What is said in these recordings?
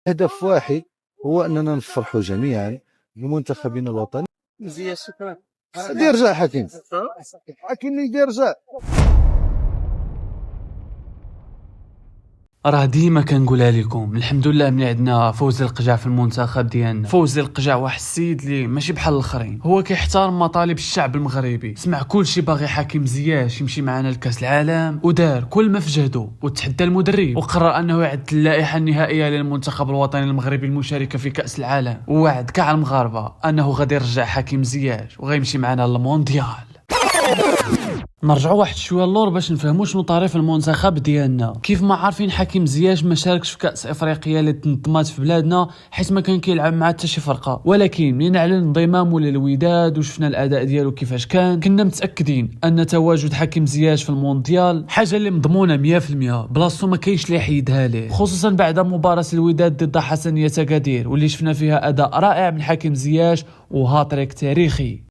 هدف واحد، هو أننا نفرحوا جميعا بمنتخبنا الوطني. مزيان، شكرا. دير رجع حكيم، حكيم يدير رجع. راه ديما كنقولها لكم، الحمد لله ملي عندنا فوزي القجع في المنتخب ديالنا. فوزي القجع واحد السيد اللي ماشي بحال الاخرين، هو كيحترم مطالب الشعب المغربي، سمع كلشي باغي حكيم زياش يمشي معنا لكاس العالم، ودار كل ما في جهده وتحدى المدرب وقرر انه يعد اللائحه النهائيه للمنتخب الوطني المغربي المشاركه في كاس العالم، ووعد كاع المغاربه انه غادي يرجع حكيم زياش وغيمشي معنا للمونديال. نرجعوا واحد شويه اللور باش نفهموا شنو طريف المنتخب ديالنا. كيف ما عارفين حكيم زياش ما شاركش في كاس افريقيا اللي تنظمات في بلادنا حيت ما كان كيلعب مع حتى شي فرقه، ولكن ملي نعلن انضمامه للوداد وشفنا الاداء ديالو كيفاش كنا متاكدين ان تواجد حكيم زياش في المونديال حاجه اللي مضمونه 100%، بلاصتو ما كاينش اللي يحيدها ليه، خصوصا بعد مباراه الوداد ضد حسنيه اكادير واللي شفنا فيها اداء رائع من حكيم زياش وهاتريك تاريخي.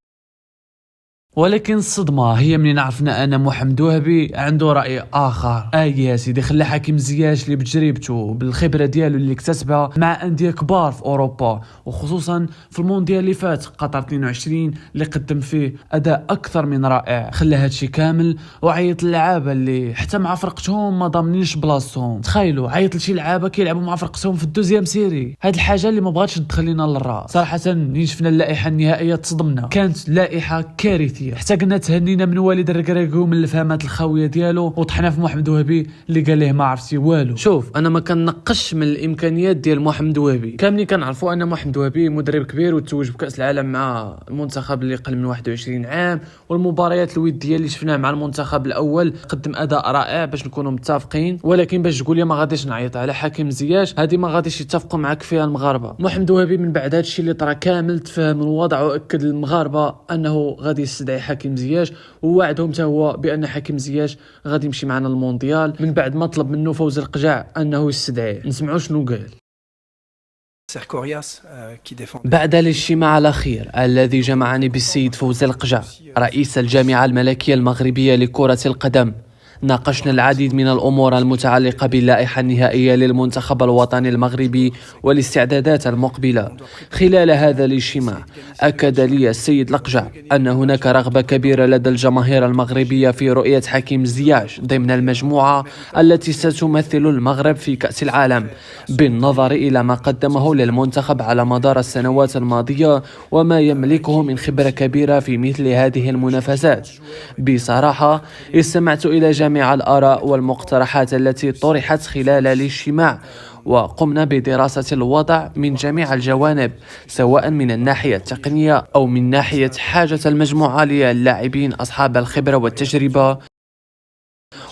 ولكن الصدمه هي منين عرفنا ان محمد وهبي عنده راي اخر. يا سيدي خلى حكيم زياش اللي بتجربته بالخبره ديالو اللي اكتسبها مع انديه كبار في اوروبا وخصوصا في المونديال اللي فات قطر 22 اللي قدم فيه اداء اكثر من رائع، خلى هادشي كامل وعيط اللعابه اللي حتى مع فرقتهم ما ضامنينش بلاصتهم. تخيلوا عيط لشي لعابه كيلعبوا مع فرقتهم في الدوزيام سيري، هاد الحاجه اللي ما بغاتش تدخل لنا للراس صراحه. ملي شفنا اللائحه النهائيه تصدمنا، كانت لائحه كارثيه، حتى قلنا تهنينا من والد الركراكي ومن الفهمات الخاويه ديالو وطحنا في محمد وهبي اللي قال ليه ما عرفتي والو. شوف انا ما كنقش من الامكانيات ديال محمد وهبي، كاملين كنعرفوا ان محمد وهبي مدرب كبير وتوج بكاس العالم مع المنتخب اللي قل من 21 عام، والمباريات الوديه اللي شفناها مع المنتخب الاول قدم اداء رائع باش نكونوا متفقين. ولكن باش تقول لي ما غاديش نعيط على حكيم زياش، هذه ما غاديش يتفقوا معك فيها المغاربه. محمد وهبي من بعد هادشي اللي طرا كامل تفهم الوضع واكد للمغاربه انه غادي يستدعي حكيم زياش، ووعدهم حتى هو بان حكيم زياش غادي يمشي معنا للمونديال من بعد ما طلب منه فوز القجع انه يستدعيه. نسمعوا شنو قال. بعد الاجتماع الأخير الذي جمعني بالسيد فوزي القجع رئيس الجامعة الملكية المغربية لكرة القدم، ناقشنا العديد من الأمور المتعلقة باللائحة النهائية للمنتخب الوطني المغربي والاستعدادات المقبلة. خلال هذا الاجتماع أكد لي السيد القجع أن هناك رغبة كبيرة لدى الجماهير المغربية في رؤية حكيم زياش ضمن المجموعة التي ستمثل المغرب في كأس العالم، بالنظر إلى ما قدمه للمنتخب على مدار السنوات الماضية وما يملكه من خبرة كبيرة في مثل هذه المنافسات. بصراحة استمعت إلى جميع الآراء والمقترحات التي طرحت خلال الاجتماع، وقمنا بدراسة الوضع من جميع الجوانب سواء من الناحية التقنية أو من ناحية حاجة المجموعة للاعبين أصحاب الخبرة والتجربة.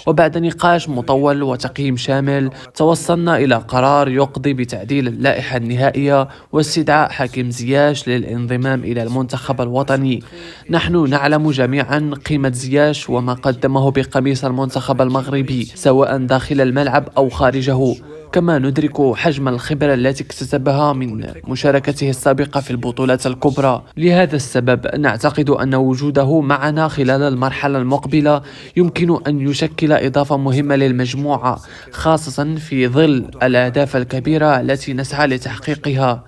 وبعد نقاش مطول وتقييم شامل توصلنا إلى قرار يقضي بتعديل اللائحة النهائية واستدعاء حكيم زياش للانضمام إلى المنتخب الوطني. نحن نعلم جميعا قيمة زياش وما قدمه بقميص المنتخب المغربي سواء داخل الملعب أو خارجه، كما ندرك حجم الخبرة التي اكتسبها من مشاركته السابقة في البطولات الكبرى. لهذا السبب نعتقد أن وجوده معنا خلال المرحلة المقبلة يمكن أن يشكل إضافة مهمة للمجموعة، خاصة في ظل الأهداف الكبيرة التي نسعى لتحقيقها.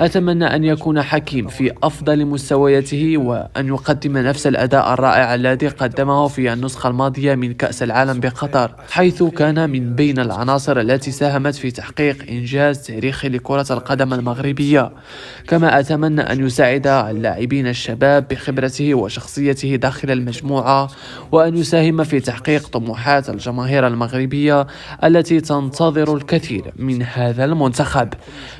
أتمنى أن يكون حكيم في أفضل مستوياته وأن يقدم نفس الأداء الرائع الذي قدمه في النسخة الماضية من كأس العالم بقطر، حيث كان من بين العناصر التي ساهمت في تحقيق إنجاز تاريخي لكرة القدم المغربية. كما أتمنى أن يساعد اللاعبين الشباب بخبرته وشخصيته داخل المجموعة، وأن يساهم في تحقيق طموحات الجماهير المغربية التي تنتظر الكثير من هذا المنتخب.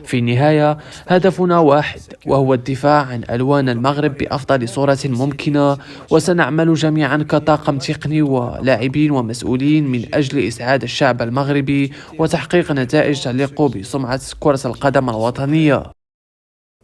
في النهاية هدفنا واحد، وهو الدفاع عن ألوان المغرب بأفضل صورة ممكنة، وسنعمل جميعا كطاقم تقني ولاعبين ومسؤولين من أجل إسعاد الشعب المغربي وتحقيق نتائج تليق بسمعة كرة القدم الوطنية.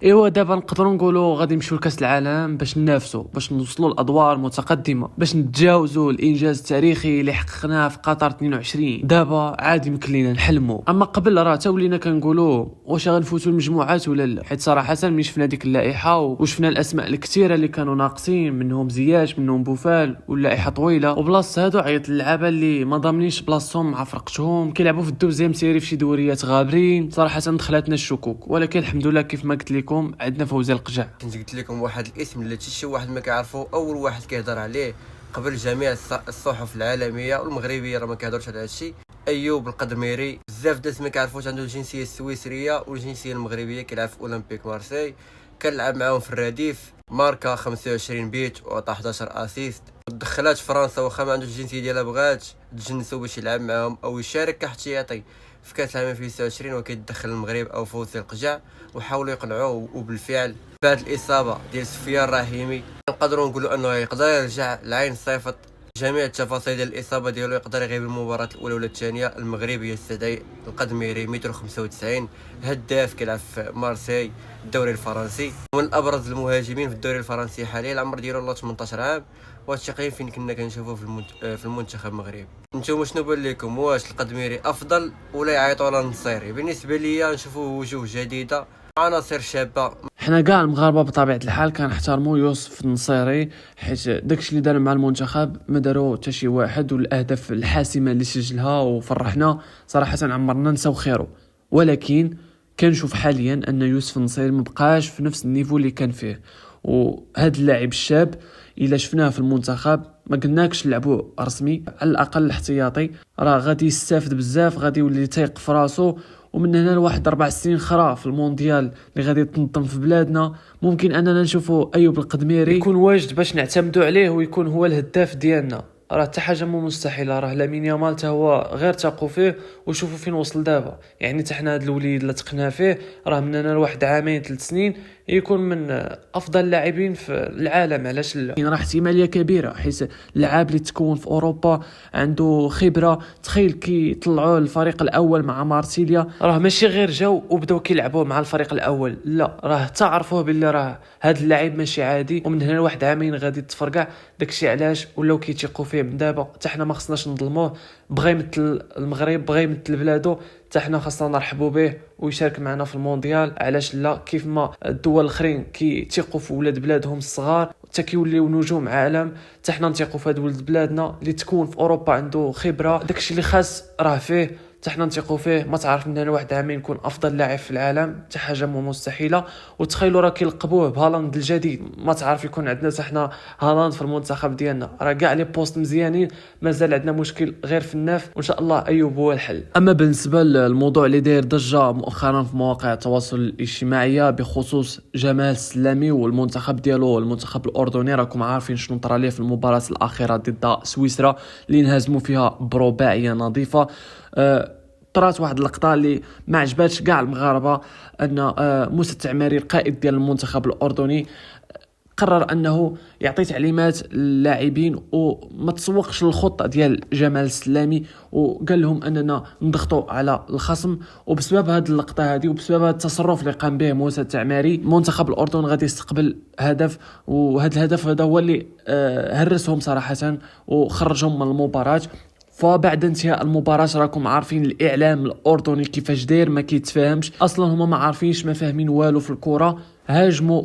ايوا دابا نقدروا نقولوا غادي نمشيو لكاس العالم باش ننافسوا، باش نوصلوا لادوار متقدمه، باش نتجاوزوا الانجاز التاريخي اللي حققناه في قطر 22. دابا عادي يمكن لينا نحلموا، اما قبل راه تا ولينا كنقولوا واش غنفوتوا المجموعات ولا لا، حيت صراحه ملي شفنا ديك اللائحه وشفنا الاسماء الكثيره اللي كانوا ناقصين، منهم زياش منهم بوفال، واللائحه طويله، وبلاصه هادو عيط اللعابه اللي ما ضامنينش بلاصتهم مع فرقتهم، كيلعبوا في الدوزيام سيري في شي دوريات غابرين. صراحه دخلتنا الشكوك، ولكن الحمد لله كيف ما قلت لكم عندنا فوزي القجع. كنت قلت لكم واحد الاسم اللي شي واحد ما كيعرفو، اول واحد كيهضر عليه قبل جميع الصحف العالميه والمغربيه راه ما كيهضرش على هادشي، ايوب القدميري. بزاف الناس ما كيعرفوش عنده الجنسيه السويسريه والجنسيه المغربيه، كيلعب في اولمبيك مارسي، كنلعب معاهم في الرديف، ماركا 25 بيت وعطى 11 اسيست. دخلات فرنسا واخا ما عنده الجنسيه ديالها بغات تجنسو باش يلعب معاهم او يشارك كاحتياطي في كاس العالم 2029 وكيتدخل المغرب او فوزي القجع، وحاولوا يقنعوه وبالفعل بعد الاصابه ديال سفيان الرحيمي نقدروا نقولوا انه يقدر يرجع العين صيفط جميع التفاصيل ديال الاصابه ديالو، يقدر يغيب المباراه الاولى ولا الثانيه. المغرب يستدعي القدميري متر 95 هداف كيلعب في مارسي الدوري الفرنسي، من ابرز المهاجمين في الدوري الفرنسي حاليا، العمر ديالو الله 18 عام، وهادشي قريب فين كنا كنشوفوه في المنتخب المغربي. نتوما شنو بان لكم؟ واش القدميري افضل ولا يعيطوا على النصيري؟ بالنسبه ليا نشوفوا وجوه جديده، عناصر شابه. حنا كاع المغاربه بطبيعه الحال كنحترموا يوسف النصيري، حيت داكشي اللي دار مع المنتخب ما داروا حتى شي واحد، والاهداف الحاسمه اللي سجلها وفرحنا صراحه عمرنا نساو خيره. ولكن كنشوف حاليا ان يوسف النصيري مبقاش في نفس النيفو اللي كان فيه، وهذا اللاعب الشاب الا شفناه في المنتخب ما قلناكش نلعبوا رسمي، على الاقل الاحتياطي، راه غادي يستافد بزاف، غادي يولي تايق في راسو. ومن هنا لواحد 4 سنين اخرى في المونديال اللي غادي تنظم في بلادنا، ممكن اننا نشوفوا ايوب القدميري يكون واجد باش نعتمدوا عليه ويكون هو الهداف ديالنا. راه حتى حاجه مو مستحيله، راه لامين يامال حتى هو غير تاقوا فيه وشوفوا فين وصل دابا. يعني حتى حنا هذا الوليد اللي تقنا فيه راه مننا لواحد 2-3 سنين يكون من افضل اللاعبين في العالم، علاش لا؟ راه احتماليه كبيره، حيت اللاعب اللي تكون في اوروبا عنده خبره. تخيل كي طلعوه الفريق الاول مع مارسيليا، راه ماشي غير جاو وبداو كيلعبوا مع الفريق الاول، لا راه تعرفوه باللي راه هذا اللاعب ماشي عادي، ومن هنا لواحد 2 عام غادي تفرقع. داكشي علاش ولاو كيتيقوا فيه من دابا، حتى حنا ما خصناش نظلموه. بغى يمثل المغرب، بغى يمثل بلادو، حتى حنا خاصنا نرحبوا به ويشارك معنا في المونديال، علاش لا؟ كيف ما الدول الاخرين كيتيقوا في ولاد بلادهم الصغار حتى كيوليو نجوم عالم، حتى حنا نتيقوا في هاد ولد بلادنا اللي تكون في اوروبا عنده خبره، داكشي اللي خاص راه فيه، حتى حنا نثقوا فيه. ما تعرف من هنا واحد عامين يكون افضل لاعب في العالم، حتى حاجه مو مستحيله. وتخيلوا راه كيلقبوه بهالاند الجديد، ما تعرف يكون عندنا حتى حنا هالاند في المنتخب ديالنا، راه كاع لي بوست مزيانين، مازال عندنا مشكل غير في الناف، وان شاء الله ايوب هو الحل. اما بالنسبه للموضوع اللي داير ضجه مؤخرا في مواقع التواصل الاجتماعي بخصوص جمال السلامي والمنتخب ديالو المنتخب الاردني، راكم عارفين شنو طرا ليه في المباراه الاخيره ضد سويسرا اللي انهزموا فيها برباعيه نظيفه. طرات واحد اللقطه اللي ما عجباتش كاع المغاربه، ان موسى التعماري القائد ديال المنتخب الاردني قرر انه يعطي تعليمات للاعبين وما تسوقش للخطه ديال جمال السلامي، وقال لهم اننا نضغطوا على الخصم. وبسبب هذه اللقطه هذه وبسبب هذا التصرف اللي قام به موسى التعماري، منتخب الاردن غادي يستقبل هدف، وهذا الهدف هذا هو اللي هرسهم صراحه وخرجهم من المباراه. فبعد انتهاء المباراة راكم عارفين الإعلام الأردني كيفاش داير، ما كيتفاهمش أصلا، هما ما عارفينش، ما فاهمين والو في الكرة، هاجموا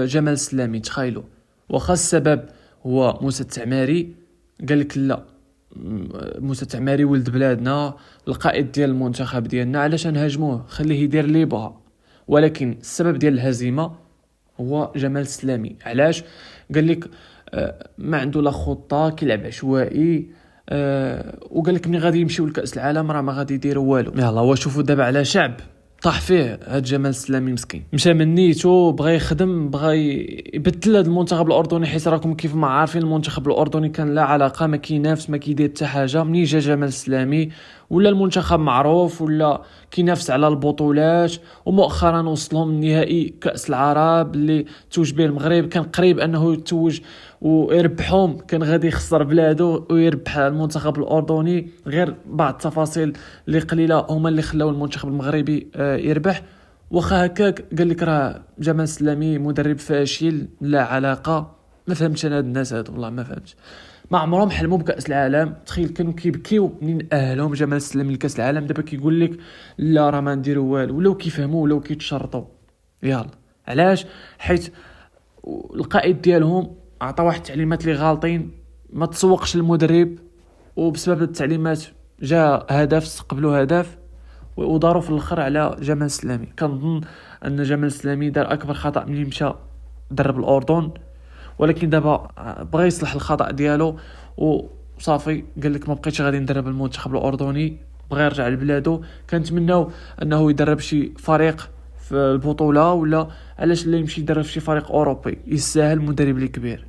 جمال السلامي. تخيلوا، وخا السبب هو موسى التعماري، قال لك لا، موسى التعماري ولد بلادنا، القائد ديال المنتخب ديالنا، علاش نهاجموه؟ خليه يدير اللي بغا. ولكن السبب ديال الهزيمة هو جمال السلامي. علاش؟ قال لك ما عنده لا خطة، كيلعب عشوائي، وقال لك ملي غادي يمشيو لكاس العالم راه ما غادي يديروا والو. يلاه وشوفوا دابا على شعب طاح فيه هاد جمال السلامي مسكين، مشى من نيتو، بغى يخدم، بغى يبدل هاد المنتخب الاردني، حيت راكم كيف ما عارفين المنتخب الاردني كان لا علاقه، ما كينافس، ما كيدير حتى حاجه. منين جا جمال السلامي ولا المنتخب معروف، ولا كينافس على البطولات، ومؤخرا وصلهم النهائي كاس العرب اللي توج به المغرب، كان قريب انه يتوج ويربحهم، كان غادي يخسر بلادو ويربح المنتخب الاردني. غير بعض التفاصيل اللي قليله هما اللي خلاو المنتخب المغربي يربح. واخا هكاك قال لك راه جمال السلامي مدرب فاشل لا علاقه. ما فهمتش انا هاد الناس هادو، والله ما فهمتش. ما عمرهم حلموا بكاس العالم. تخيل كانوا كيبكيو منين اهلهم جمال السلامي لكاس العالم، دابا كيقول لك لا راه ما نديرو والو، ولاو كيفهموا ولاو كيتشرطوا. يلا علاش؟ حيت القائد ديالهم عطى واحد التعليمات اللي غالطين، ما تسوقش المدرب، وبسبب التعليمات جاء هدف، استقبلوا هدف وداروا في الاخر على جمال السلامي. كنظن ان جمال السلامي دار اكبر خطا ملي مشى درب الاردن، ولكن دابا بغى يصلح الخطا ديالو وصافي. قال لك ما بقيتش غادي ندرب المنتخب الاردني، بغى يرجع لبلادو. كنتمناو انه يدرب شي فريق في البطوله، ولا علاش لا يمشي يدرب شي فريق اوروبي، يستاهل مدرب اللي كبير.